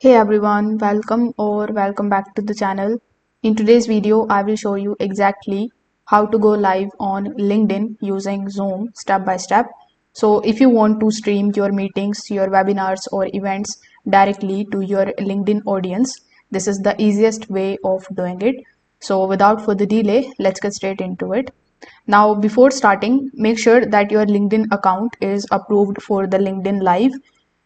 Hey everyone, welcome back to the channel. In today's video, I will show you exactly how to go live on LinkedIn using Zoom step by step. So if you want to stream your meetings, your webinars or events directly to your LinkedIn audience, this is the easiest way of doing it. So without further delay, let's get straight into it. Now, before starting, make sure that your LinkedIn account is approved for the LinkedIn Live.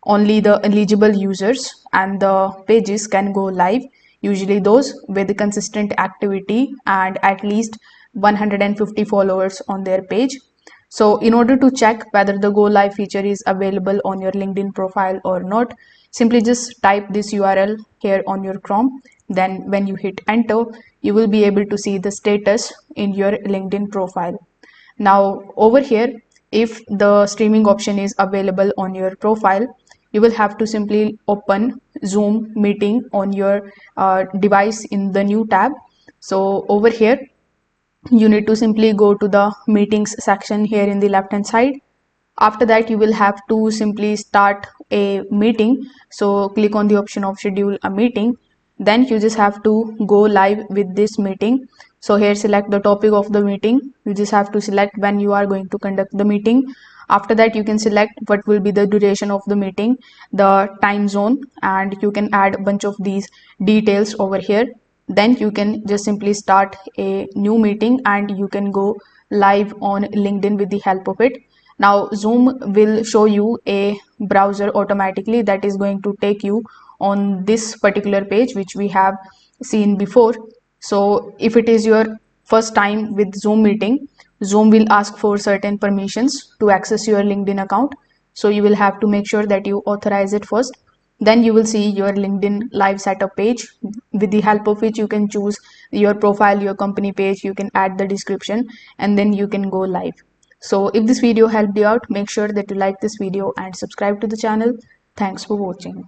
Only the eligible users and the pages can go live, usually those with consistent activity and at least 150 followers on their page. So in order to check whether the go live feature is available on your LinkedIn profile or not, simply just type this URL here on your Chrome. Then when you hit enter, you will be able to see the status in your LinkedIn profile. Now over here, if the streaming option is available on your profile, you will have to simply open Zoom meeting on your device in the new tab. So over here, you need to simply go to the meetings section here in the left hand side. After that, you will have to simply start a meeting. So click on the option of schedule a meeting. Then you just have to go live with this meeting. So here select the topic of the meeting. You just have to select when you are going to conduct the meeting. After that, you can select what will be the duration of the meeting, the time zone, and you can add a bunch of these details over here. Then you can just simply start a new meeting and you can go live on LinkedIn with the help of it. Now Zoom will show you a browser automatically that is going to take you on this particular page which we have seen before. So if it is your first time with Zoom meeting, Zoom will ask for certain permissions to access your LinkedIn account. So you will have to make sure that you authorize it first. Then you will see your LinkedIn live setup page, with the help of which you can choose your profile, your company page, you can add the description, and then you can go live. So if this video helped you out, make sure that you like this video and subscribe to the channel. Thanks for watching.